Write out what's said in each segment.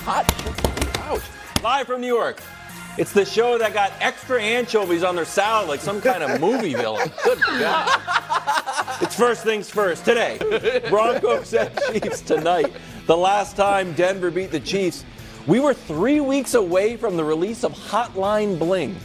hot. Ouch. Live from New York. It's the show that got extra anchovies on their salad like some kind of movie villain. Good God. It's first things first. Today, Broncos and Chiefs tonight. The last time Denver beat the Chiefs, we were 3 weeks away from the release of Hotline Bling.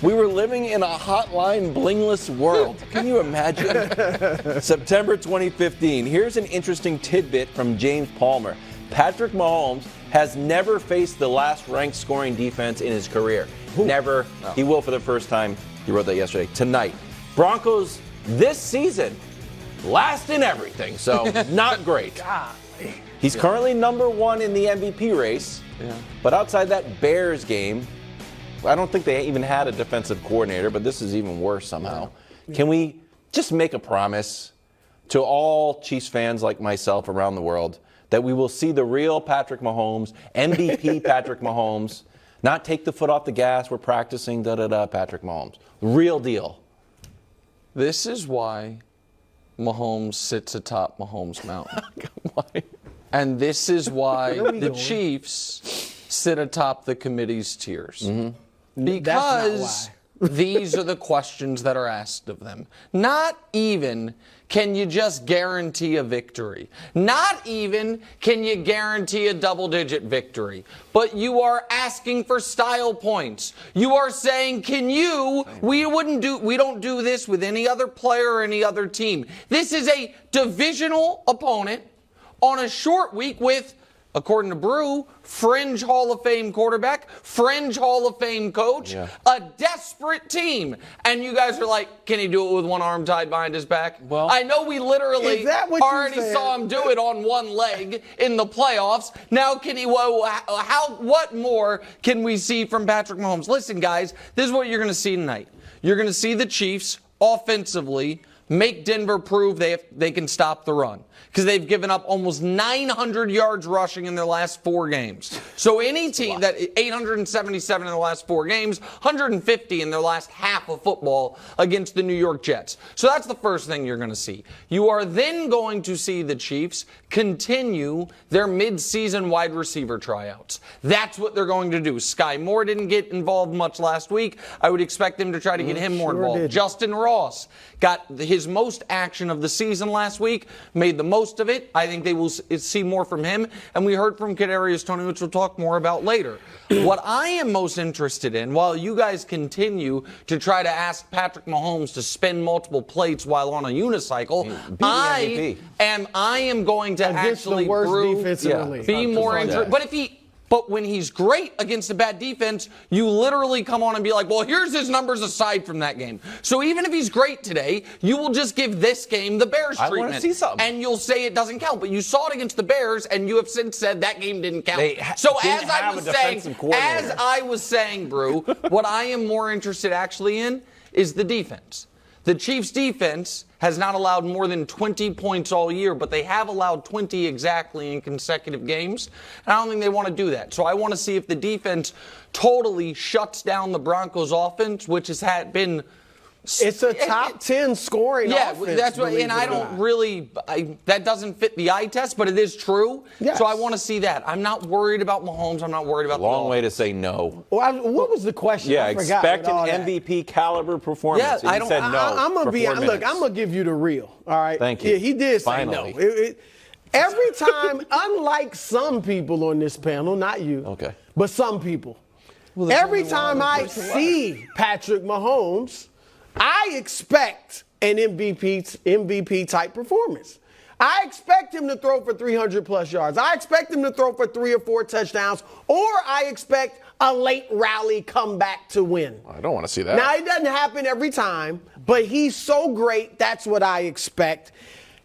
We were living in a Hotline Blingless world. Can you imagine? September 2015. Here's an interesting tidbit from James Palmer. Patrick Mahomes has never faced the last-ranked scoring defense in his career. Never. No. He will for the first time. He wrote that yesterday. Tonight. Broncos this season, last in everything, so not great. He's currently number one in the MVP race, but outside that Bears game, I don't think they even had a defensive coordinator, but this is even worse somehow. Can we just make a promise to all Chiefs fans like myself around the world that we will see the real Patrick Mahomes, MVP Patrick Mahomes, not take the foot off the gas, we're practicing, Patrick Mahomes. Real deal. This is why Mahomes sits atop Mahomes Mountain. Why? And this is why the Chiefs sit atop the committee's tiers. Mm-hmm. Because these are the questions that are asked of them. Not even can you just guarantee a victory. Not even can you guarantee a double-digit victory. But you are asking for style points. You are saying, we don't do this with any other player or any other team. This is a divisional opponent on a short week with, according to Brew, fringe Hall of Fame quarterback, fringe Hall of Fame coach, a desperate team. And you guys are like, can he do it with one arm tied behind his back? Well, I know we literally already saw him do it on one leg in the playoffs. Now can he, what more can we see from Patrick Mahomes? Listen, guys, this is what you're going to see tonight. You're going to see the Chiefs offensively make Denver prove they can stop the run, because they've given up almost 900 yards rushing in their last 4 games. So any team that 877 in the last 4 games, 150 in their last half of football against the New York Jets. So that's the first thing you're going to see. You are then going to see the Chiefs continue their mid-season wide receiver tryouts. That's what they're going to do. Sky Moore didn't get involved much last week. I would expect them to try to get him more involved. Justin Ross got his most action of the season last week, made the most of it. I think they will see more from him. And we heard from Kadarius Toney, which we'll talk more about later. What I am most interested in, while you guys continue to try to ask Patrick Mahomes to spin multiple plates while on a unicycle, I am going to actually the worst defense in the league. Be more interested. But when he's great against a bad defense, you literally come on and be like, well, here's his numbers aside from that game. So even if he's great today, you will just give this game the Bears treatment. I want to see something. And you'll say it doesn't count. But you saw it against the Bears, and you have since said that game didn't count. So as I was saying, Brew, what I am more interested actually in is the defense. The Chiefs' defense has not allowed more than 20 points all year, but they have allowed 20 exactly in consecutive games. And I don't think they want to do that. So I want to see if the defense totally shuts down the Broncos' offense, which has been... It's a top 10 scoring offense. Yeah, that's right. And I don't really, that doesn't fit the eye test, but it is true. Yes. So I want to see that. I'm not worried about Mahomes. I'm not worried about the long way to say no. Well, what was the question? Yeah, expect an MVP caliber performance. Yeah, said no. I'm gonna give you the real. All right. Thank you. Yeah, he did say no. Every time, unlike some people on this panel, not you, but some people, every time I see Patrick Mahomes, I expect an MVP type performance. I expect him to throw for 300-plus yards. I expect him to throw for 3 or 4 touchdowns, or I expect a late rally comeback to win. I don't want to see that. Now, it doesn't happen every time, but he's so great, that's what I expect.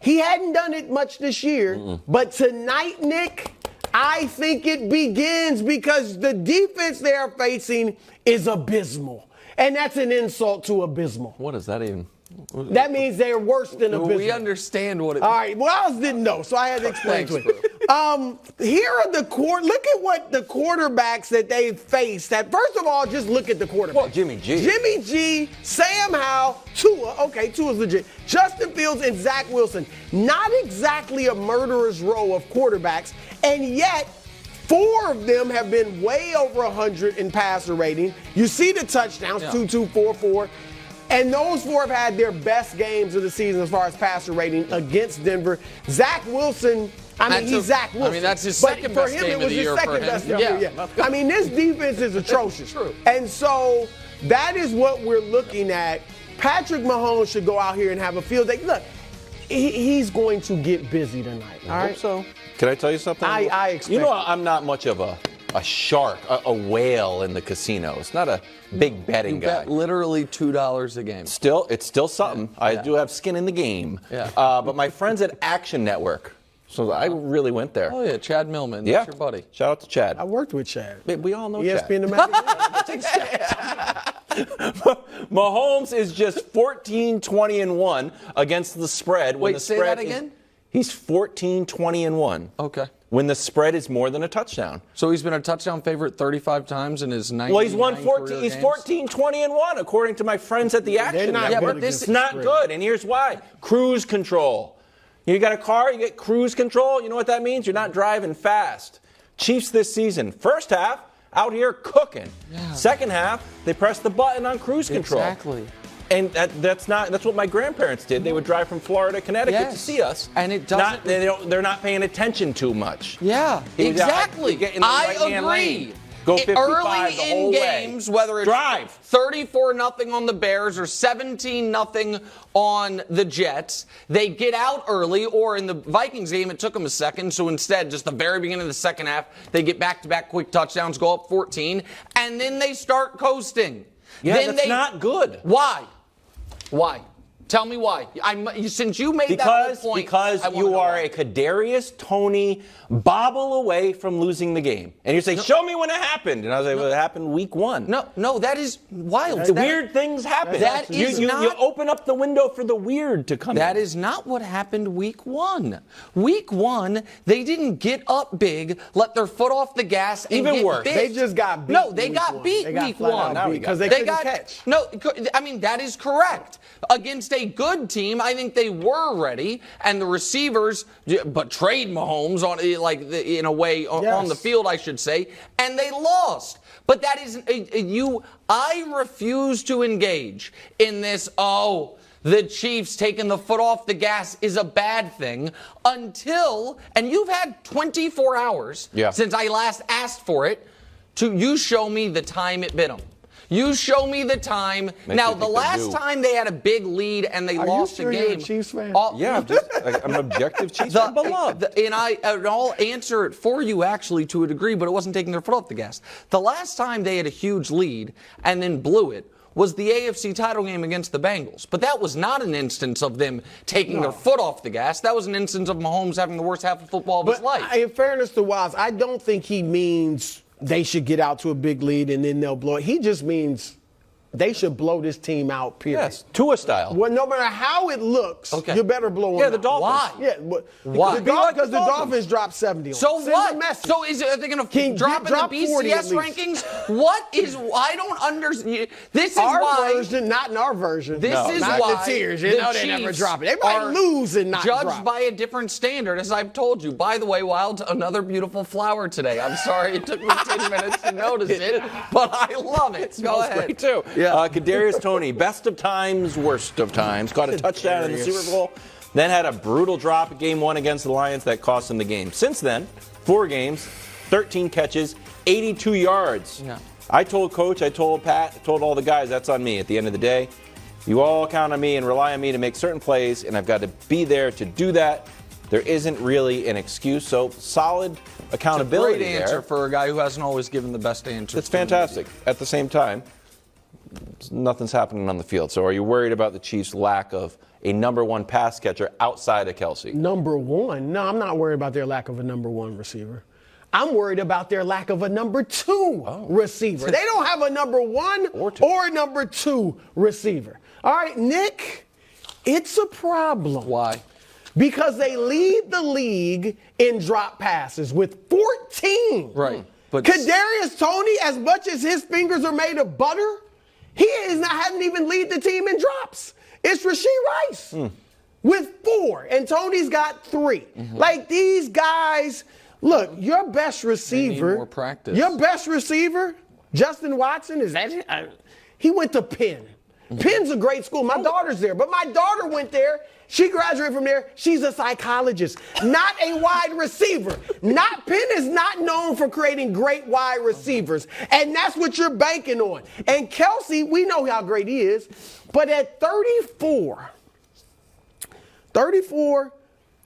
He hadn't done it much this year, but tonight, Nick, I think it begins because the defense they are facing is abysmal. And that's an insult to abysmal. What does that even? That means they're worse than abysmal. We understand what it means. All right. Well, I didn't know, so I had to explain to it. Here are look at what the quarterbacks that they faced. First of all, just look at the quarterbacks. Well, Jimmy G, Sam Howell, Tua. Okay, Tua's legit. Justin Fields and Zach Wilson. Not exactly a murderer's row of quarterbacks, and yet 4 of them have been way over 100 in passer rating. You see the touchdowns, 2, 4, 4. And those 4 have had their best games of the season as far as passer rating against Denver. Zach Wilson, he's Zach Wilson. I mean, that's his second best game of the year for him. Yeah. I mean, this defense is atrocious. True. And so that is what we're looking at. Patrick Mahomes should go out here and have a field day. Look, he's going to get busy tonight. All right. Hope so. Can I tell you something? I expect. You know, I'm not much of a shark, a whale in the casino. It's not a big betting guy. Bet literally $2 a game. It's still something. I do have skin in the game. Yeah. But my friends at Action Network, so I really went there. Oh yeah, Chad Millman. That's your buddy. Shout out to Chad. I worked with Chad. We all know ESPN Chad. Mahomes is just 14-20-1 against the spread. Wait, say that again? He's 14-20-1. Okay. When the spread is more than a touchdown. So he's been a touchdown favorite 35 times in his 99 Well, he's won 14. career He's games. 14-20-1 according to my friends at the Action Network. Yeah, but this is not good, and here's why: cruise control. You got a car, you get cruise control. You know what that means? You're not driving fast. Chiefs this season, first half out here cooking. Yeah. Second half, they press the button on cruise control. Exactly. And that's what my grandparents did. They would drive from Florida to Connecticut to see us. And it doesn't. They're not paying attention too much. Yeah, exactly. Get in the right-hand lane. Go 55 early the whole in way. games, whether it's drive 34-0 on the Bears or 17-0 on the Jets, they get out early. Or in the Vikings game, it took them a second. So instead, just the very beginning of the second half, they get back-to-back quick touchdowns, go up 14, and then they start coasting. Yeah, then that's not good. Why? Why? Tell me why. Since you made that whole point. Because you are a Kadarius Toney bobble away from losing the game. And you say, show me when it happened. And I was like, well, it happened week 1. No, that is wild. Weird things happen. You open up the window for the weird to come in. That is not what happened week 1. Week 1, they didn't get up big, let their foot off the gas, and even get worse. big. They just got beat. No, they got beat week 1 because they couldn't catch. No, I mean, that is correct. Against a good team, I think they were ready, and the receivers betrayed Mahomes in a way on the field, I should say, and they lost. But that is I refuse to engage in this. The Chiefs taking the foot off the gas is a bad thing until, and you've had 24 hours since I last asked for it, you show me the time it bit them. You show me the time. Now, the last time they had a big lead and they lost a game. You're a Chiefs fan? Yeah, I'm an objective Chiefs fan. Beloved. And I'll answer it for you, actually, to a degree, but it wasn't taking their foot off the gas. The last time they had a huge lead and then blew it was the AFC title game against the Bengals. But that was not an instance of them taking their foot off the gas. That was an instance of Mahomes having the worst half of football of his life. In fairness to Wildes, I don't think he means they should get out to a big lead and then they'll blow it. He just means they should blow this team out, period. Yes, Tua style. Well, no matter how it looks, you better blow them out. The Dolphins. Why? Why? Because the Dolphins dropped 70 on So them. what? So are they going to drop in the BCS rankings? What is? I don't understand. This is our version, not in our version. This is not why the Tiers. the You know they never Chiefs drop it. They might lose and not judged drop. by a different standard, as I've told you. By the way, Wild, another beautiful flower today. I'm sorry it took me 10 minutes to notice it, but I love it. Go ahead. Great too. Yeah. Kadarius Toney, best of times, worst of times. Caught a touchdown in the Super Bowl. Then had a brutal drop at game 1 against the Lions that cost him the game. Since then, 4 games, 13 catches, 82 yards. Yeah. I told Coach, I told Pat, I told all the guys, that's on me at the end of the day. You all count on me and rely on me to make certain plays, and I've got to be there to do that. There isn't really an excuse, so solid accountability It's a great answer there. for a guy who hasn't always given the best answers. It's fantastic. At the same time, nothing's happening on the field. So are you worried about the Chiefs' lack of a number 1 pass catcher outside of Kelce? Number 1? No, I'm not worried about their lack of a number 1 receiver. I'm worried about their lack of a number 2 receiver. They don't have a number 1 or number 2 receiver. All right, Nick, it's a problem. Why? Because they lead the league in drop passes with 14. Right. But Kadarius Toney, as much as his fingers are made of butter, he hasn't even lead the team in drops. It's Rashee Rice with 4, and Toney's got 3. Like, these guys Look, your best receiver. More practice. Your best receiver, Justin Watson, is that? He went to Penn. Penn's a great school. My daughter's there, but my daughter went there. She graduated from there. She's a psychologist, not a wide receiver. Penn is not known for creating great wide receivers, and that's what you're banking on. And Kelce, we know how great he is, but at 34,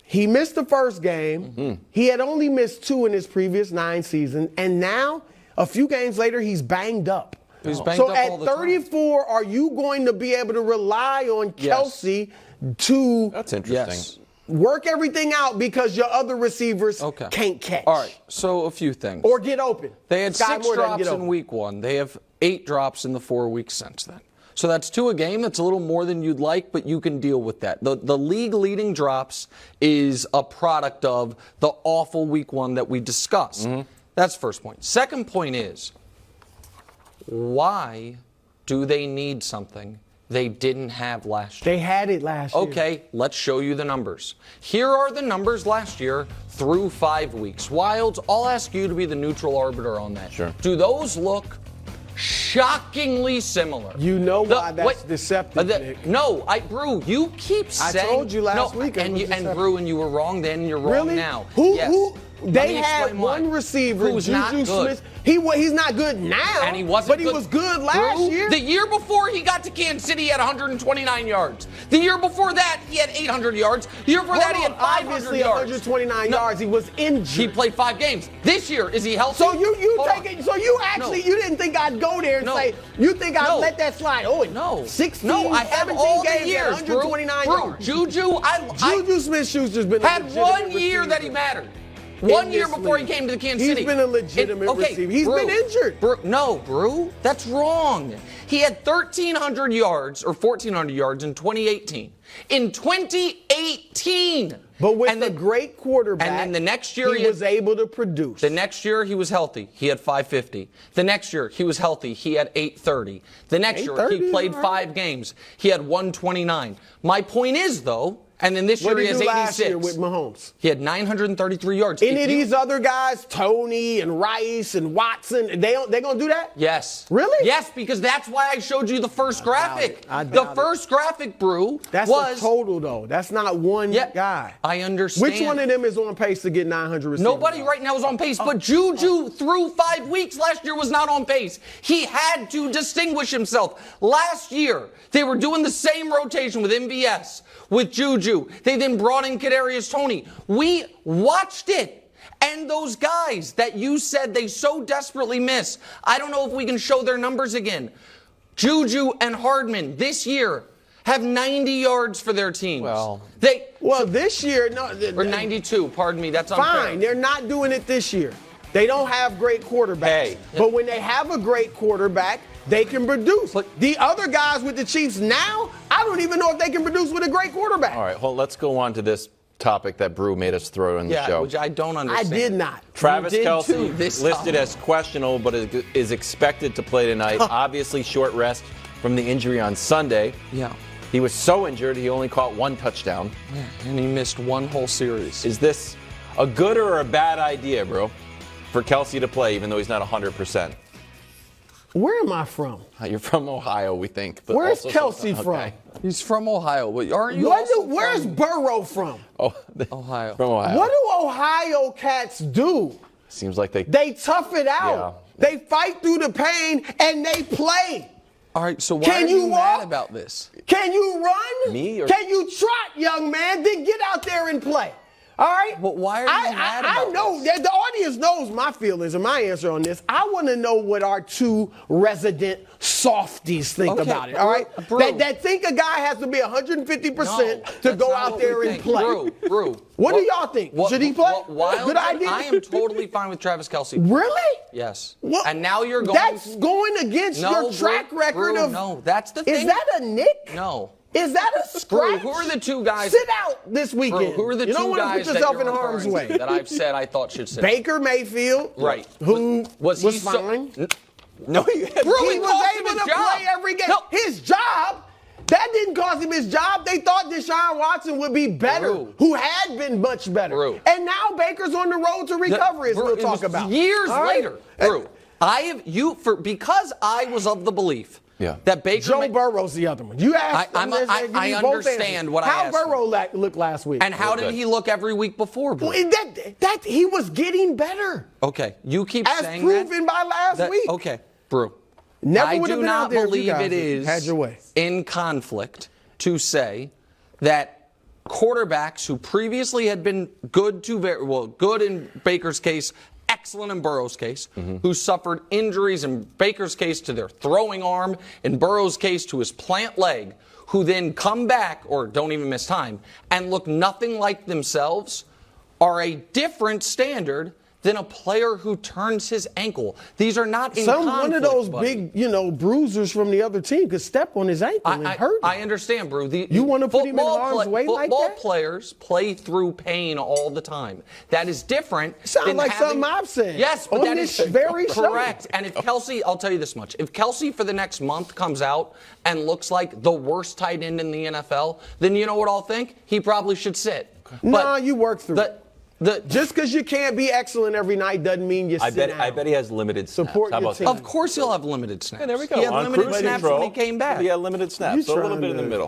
he missed the first game. Mm-hmm. He had only missed 2 in his previous 9 seasons, and now, a few games later, he's banged up. He's banged so up at all the 34, time. Are you going to be able to rely on Kelce to That's interesting. Work everything out because your other receivers can't catch? All right, so a few things. Or get open. They had 6 drops in week 1. They have 8 drops in the 4 weeks since then. So that's 2 a game. That's a little more than you'd like, but you can deal with that. The league-leading drops is a product of the awful week 1 that we discussed. Mm-hmm. That's the first point. Second point is, why do they need something they didn't have last year? They had it last year. Okay, let's show you the numbers. Here are the numbers last year through 5 weeks. Wildes, I'll ask you to be the neutral arbiter on that. Sure. Do those look shockingly similar? You know why that's deceptive, Nick. No, Brew, you keep saying. I told you last week. And Brew, and you were wrong then, and you're wrong now. Who? They had one receiver, who's Juju not good. Smith. He's not good now, and he wasn't but good. he was good last year. The year before he got to Kansas City, he had 129 yards. The year before that, he had 800 yards. The year before that, he had 500 obviously yards. 129 yards. He was injured. He played 5 games. This year, is he healthy? So you didn't think I'd go there and say you think I'd let that slide? Oh, no, 16, I have 17 all games the years, 129 yards. Juju Smith-Schuster's been had 1 year that he mattered. 1 year before he came to the Kansas City. He's been a legitimate receiver. He's been injured. Brew, that's wrong. He had 1,300 yards or 1,400 yards in 2018. In 2018. But with a great quarterback, and then the next year he was able to produce. The next year he was healthy. He had 550. The next year he was healthy. He had 830. The next year he played 5 games. He had 129. My point is, though, and then this year he has 86. Last year with Mahomes? He had 933 yards. Any of these other guys, Tony and Rice and Watson, they going to do that? Yes. Really? Yes, because that's why I showed you the first graphic. The first graphic, Brew, that's a total, though. That's not one guy. I understand. Which one of them is on pace to get 900 receivers? Nobody right now is on pace, but Juju through 5 weeks last year was not on pace. He had to distinguish himself. Last year, they were doing the same rotation with MVS, with Juju. They then brought in Kadarius Toney. We watched it. And those guys that you said they so desperately miss, I don't know if we can show their numbers again. Juju and Hardman this year have 90 yards for their teams. This year, or 92, pardon me, that's unfair. Fine, they're not doing it this year. They don't have great quarterbacks. But when they have a great quarterback, they can produce. But the other guys with the Chiefs now, I don't even know if they can produce with a great quarterback. All right, let's go on to this topic that Brew made us throw in the show. Which I don't understand. I did not. Travis Kelce listed as questionable, but is expected to play tonight. Obviously, short rest from the injury on Sunday. Yeah. He was so injured, he only caught 1 touchdown. Yeah, and he missed 1 whole series. Is this a good or a bad idea, bro, for Kelce to play, even though he's not 100%? Where am I from? You're from Ohio, we think. But where's Kelce from? He's from Ohio. But aren't you where's Burrow from? Ohio. From Ohio. What do Ohio cats do? Seems like they tough it out. Yeah. They fight through the pain and they play. All right, so why are you mad about this? Can you run? Me? Can you trot, young man? Then get out there and play. All right? But why are you mad about I know that the audience knows my feelings and my answer on this. I want to know what our 2 resident softies think about it. All right? That think a guy has to be 150% to go out there and play. Brew. What do y'all think? Should he play? Good idea? I am totally fine with Travis Kelce. Really? Yes. And now you're going. That's going against your track record of. No, that's the thing. Is that a nick? No. Is that a scratch? Who are the 2 guys? Sit out this weekend. Who are the 2 guys don't want to put yourself in harm's way that I've said I thought should sit? Baker Mayfield, right? Who was fine. No, he was able to play every game. No. His job That didn't cost him his job. They thought Deshaun Watson would be better, who had been much better. And now Baker's on the road to recovery, as we'll talk about. Years later, Brew, because I was of the belief that Baker. Joe Burrow's the other one. You asked. I understand what I asked. How Burrow looked last week, and how did he look every week before? Brew? That he was getting better. Okay, you keep saying that. As proven by last week. Okay, Brew. I do not believe it is in conflict to say that quarterbacks who previously had been good in Baker's case, excellent in Burrow's case, who suffered injuries in Baker's case to their throwing arm, in Burrow's case to his plant leg, who then come back or don't even miss time and look nothing like themselves, are a different standard than a player who turns his ankle. These are not in conflict. One of those big, bruisers from the other team could step on his ankle and hurt him. I understand, Brew. You want to put him in harm's way like that? Football players play through pain all the time. That is different. Sounds like something I've said. Yes, but that is very correct. And if Kelce, I'll tell you this much: if Kelce for the next month comes out and looks like the worst tight end in the NFL, then you know what I'll think? He probably should sit. No, you work through it. Just because you can't be excellent every night doesn't mean you sit down. I bet he has limited snaps. Support your team. Of course he'll have limited snaps. Yeah, there we go. He had limited snaps when he came back. He had limited snaps. So a little bit in the middle.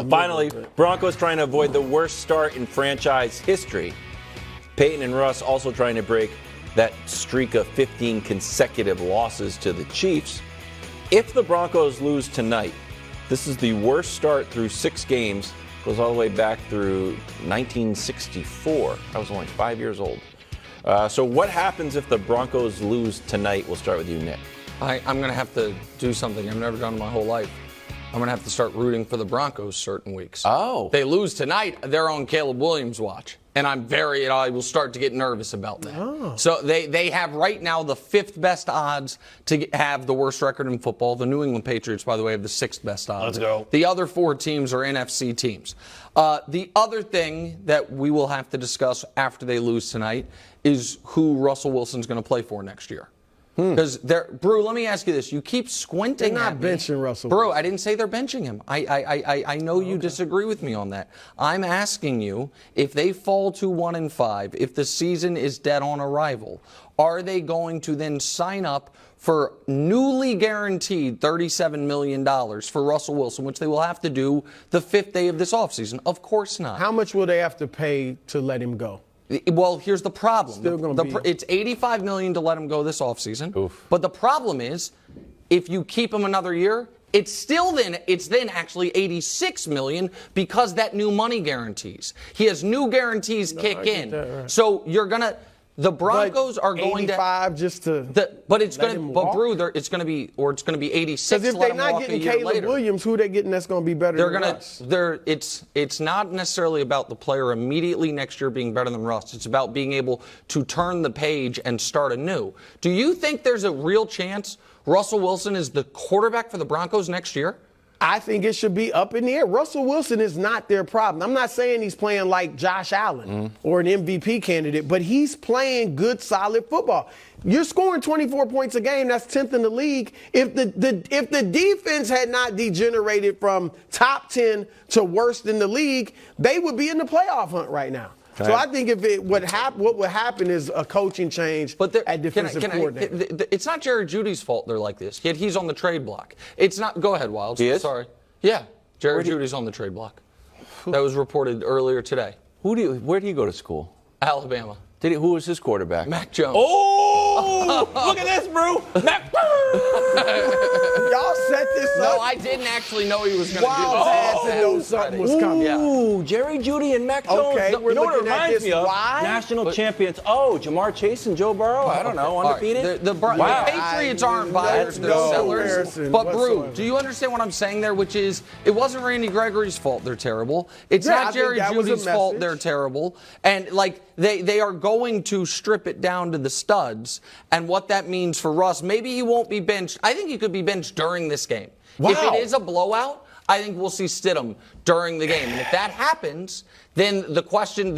Finally, Broncos trying to avoid the worst start in franchise history. Payton and Russ also trying to break that streak of 15 consecutive losses to the Chiefs. If the Broncos lose tonight, this is the worst start through 6 games. Goes all the way back through 1964. I was only 5 years old. So what happens if the Broncos lose tonight? We'll start with you, Nick. I'm going to have to do something I've never done in my whole life. I'm going to have to start rooting for the Broncos certain weeks. Oh. They lose tonight, they're on Caleb Williams' watch. And I will start to get nervous about that. Oh. So they have right now the 5th best odds to have the worst record in football. The New England Patriots, by the way, have the 6th best odds. Let's go. The other 4 teams are NFC teams. The other thing that we will have to discuss after they lose tonight is who Russell Wilson's going to play for next year. Because Brew, let me ask you this: you keep squinting. They're not benching Russell. Brew, I didn't say they're benching him. I know you disagree with me on that. I'm asking you, if they fall to 1-5, if the season is dead on arrival, are they going to then sign up for newly guaranteed $37 million for Russell Wilson, which they will have to do the 5th day of this offseason? Of course not. How much will they have to pay to let him go? Well, here's the problem. It's $85 million to let him go this offseason. But the problem is, if you keep him another year, it's then actually $86 million because that new money guarantees. He has new guarantees kick in. Right. So the Broncos are going to 85 just to. It's going to be 86. Because if they're not getting Caleb Williams, who they getting that's going to be better than Russ? It's not necessarily about the player immediately next year being better than Russ. It's about being able to turn the page and start anew. Do you think there's a real chance Russell Wilson is the quarterback for the Broncos next year? I think it should be up in the air. Russell Wilson is not their problem. I'm not saying he's playing like Josh Allen or an MVP candidate, but he's playing good, solid football. You're scoring 24 points a game. That's 10th in the league. If the defense had not degenerated from top 10 to worst in the league, they would be in the playoff hunt right now. Okay. So I think what would happen is a coaching change at defensive coordinator. It's not Jerry Jeudy's fault they're like this. Yet he's on the trade block. It's not. Go ahead, Wildes. He is? Sorry. Yeah, Jerry Jeudy's on the trade block. That was reported earlier today. Where do you go to school? Alabama. Who was his quarterback? Mac Jones. Oh! Look at this, bro. Y'all set this up. No, I didn't actually know he was going to do this. Had to know something was coming. Ooh, Jerry Jeudy and Mac Jones. Okay, you know what it reminds me of? National champions. Oh, Jamar Chase and Joe Burrow. I don't know. Undefeated. Right. The Patriots aren't buyers. They're sellers. But, Brew, do you understand what I'm saying there? Which is, it wasn't Randy Gregory's fault they're terrible. It's not Jerry Jeudy's fault they're terrible. And, they are going to strip it down to the studs. And what that means for Russ, maybe he won't be benched. I think he could be benched during this game. Wow. If it is a blowout, I think we'll see Stidham during the game. And if that happens, then the question,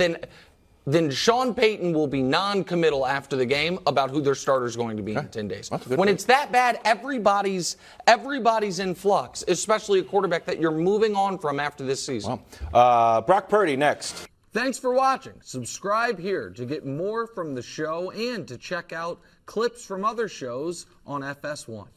then Sean Payton will be non-committal after the game about who their starter is going to be in 10 days. When it's that bad, everybody's in flux, especially a quarterback that you're moving on from after this season. Brock Purdy next. Thanks for watching. Subscribe here to get more from the show and to check out clips from other shows on FS1.